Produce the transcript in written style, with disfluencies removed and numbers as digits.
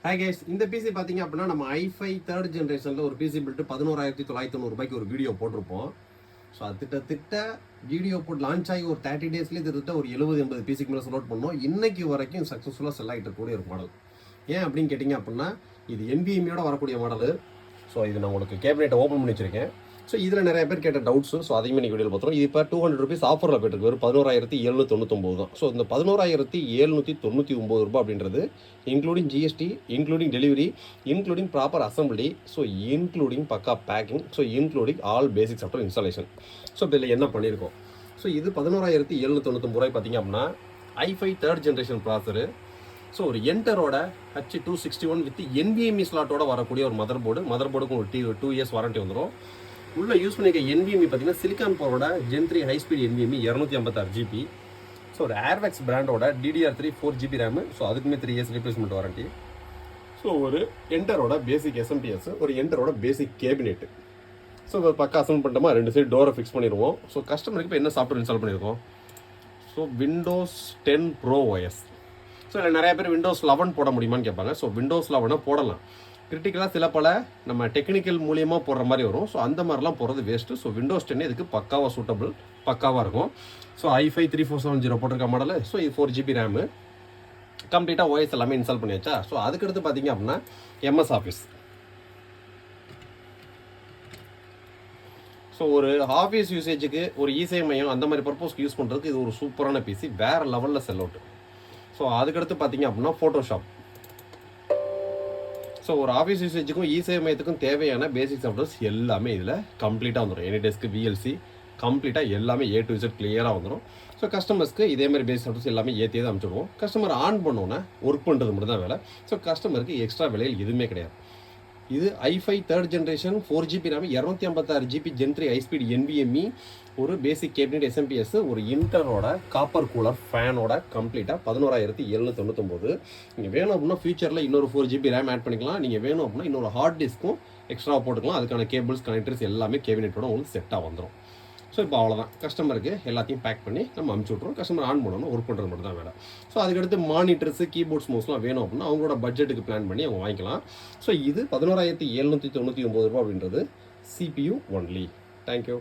Hi guys, இந்த PC பார்த்தீங்க அப்படின்னா நம்ம i5 3rd ஜென்ரேஷனில் ஒரு பிசி பில்ட்டு 11,990 ரூபாய்க்கு ஒரு வீடியோ போட்டிருப்போம். ஸோ அது திட்ட வீடியோ போட்டு லான்ச் ஆகி ஒரு 30 டேஸ்லேயே திட்ட ஒரு 70-80 பிசிக்கு மேலே செலக்ட் பண்ணோம். இன்னைக்கு வரைக்கும் சக்ஸஸ்ஃபுல்லாக செல் ஆகிட்டு இருக்கக்கூடிய ஒரு மாடல். ஏன் அப்படின்னு கேட்டிங்க அப்படின்னா இது NVMEயோட வரக்கூடிய மாடல். ஸோ இது நான் உங்களுக்கு கேபினெட்டை ஓப்பன் பண்ணி வச்சிருக்கேன். ஸோ இதில் நிறைய பேர் கேட்ட டவுட்ஸு, ஸோ அதையுமே நீங்கள் வீடியோ பார்த்துருவோம். இது இப்போ 200 ரூபீஸ் ஆஃபரில் போய்ட்டு வெறும் 11,799 தான். ஸோ இந்த 11,799 ரூபா அப்படின்றது including GST, including delivery, including proper assembly, so including பக்கா packing, so including all basic software installation. So இதில் என்ன பண்ணியிருக்கோம்? ஸோ இது 11,799 ரூபாய் பார்த்தீங்க அப்படின்னா i5 3rd generation processor. So ஒரு என்டரோட H261 வித் NVMe ஸ்லாட்டோட வரக்கூடிய ஒரு மதர் போர்டுக்கும் ஒரு 2 இயர்ஸ் வாரண்டி வந்துடும். உள்ள யூஸ் பண்ணிக்க NVMe பார்த்தீங்கன்னா சிலிக்கான் பவரோட Gen 3 high speed NVMe 256 GB. So ஒரு ஏர்வேக்ஸ் பிராண்டோட DDR3 4GB RAM. ஸோ அதுக்குமே 3 இயர்ஸ் ரீப்ளேஸ்மெண்ட் வாரண்டி. ஸோ ஒரு என்டரோட பேசிக் SMPS, ஒரு என்டரோட பேசிக் கேபினெட். ஸோ பக்கா அசம்பிள் பண்ணிட்டோமா, 2 சைடு டோரை ஃபிக்ஸ் பண்ணிடுவோம். ஸோ கஸ்டமருக்கு இப்போ என்ன சாஃப்ட்வேர் இன்ஸ்டால் பண்ணியிருக்கோம்? So Windows 10 Pro OS. So இதில் நிறைய பேர் Windows 11 போட முடியுமான்னு கேட்பாங்க. ஸோ Windows 11 போடலாம். கிரிட்டிக்கலாக சில பல நம்ம டெக்னிக்கல் மூலியமாக போடுற மாதிரி வரும். ஸோ அந்த மாதிரிலாம் போடுறது வேஸ்ட்டு. ஸோ Windows 10 இதுக்கு பக்காவாக சூட்டபிள், பக்காவாக இருக்கும். ஸோ i5 3470 போட்டிருக்க மாடலு. ஸோ இது 4GB RAM. கம்ப்ளீட்டாக OS எல்லாமே இன்ஸ்டால் பண்ணியாச்சா? ஸோ அதுக்கடுத்து பார்த்தீங்க அப்படின்னா MS ஆஃபீஸ். ஸோ ஒரு ஆஃபீஸ் யூசேஜுக்கு, ஒரு இசை மையம் அந்த மாதிரி பர்பஸ்க்கு யூஸ் பண்ணுறதுக்கு இது ஒரு சூப்பரான பிசி, வேறு லெவலில் செல் அவுட். ஸோ அதுக்கடுத்து பார்த்தீங்க அப்படின்னா ஃபோட்டோஷாப். ஸோ ஒரு ஆஃபீஸ் யூசேஜுக்கும் இசை மையத்துக்கும் தேவையான பேசிக் சாஃப்ட்வேர்ஸ் எல்லாமே இதில் கம்ப்ளீட்டாக வந்துடும். AnyDesk, VLC கம்ப்ளீட்டாக எல்லாமே A to Z கிளியராக வந்துடும். ஸோ கஸ்டமர்ஸ்க்கு இதே மாதிரி பேசிக் சாஃப்ட்வேர்ஸ் எல்லாமே ஏற்றி தான் அனுப்பிச்சிடுவோம். கஸ்டமர் ஆன் பண்ணோன்னே ஒர்க் பண்ணுறது மட்டும் தான் வேலை. ஸோ கஸ்டமருக்கு எக்ஸ்ட்ரா விலையில் எதுவுமே கிடையாது. இது i5 3rd generation 4GB RAM, 256 GB Gen 3 high speed NVMe, ஒரு பேசிக் கேபினெட் SMPS, ஒரு இன்டரோட காப்பர் கூலர் ஃபேனோட கம்ப்ளீட்டாக 11,799. நீங்கள் வேணும் அப்படின்னா ஃபியூச்சரில் இன்னொரு 4GB RAM ஆட் பண்ணிக்கலாம். நீங்கள் வேணும் அப்படின்னா இன்னொரு ஹார்ட் டிஸ்க்கும் எக்ஸ்ட்ரா போட்டுக்கலாம். அதுக்கான கேபிள்ஸ், கனெக்டர்ஸ் எல்லாமே கேபினெட்டோட உங்களுக்கு செட்டாக வந்துடும். ஸோ இப்போ அவ்வளோதான், கஸ்டமருக்கு எல்லாத்தையும் பேக் பண்ணி நம்ம அனுப்பிச்சி விட்ருவோம். கஸ்டமர் ஆன் பண்ணணும், ஒர்க் பண்ணுறது மட்டும் தான் வேலை. ஸோ அதுக்கடுத்து மானிட்டர்ஸு, கீபோர்ட்ஸ், மவுஸ்லாம் வேணும் அப்படின்னா அவங்களோட பட்ஜெட்டுக்கு பிளான் பண்ணி அவங்க வாங்கிக்கலாம். ஸோ இது 11,799 ரூபா அப்படின்றது CPU ஒன்லி. தேங்க்யூ.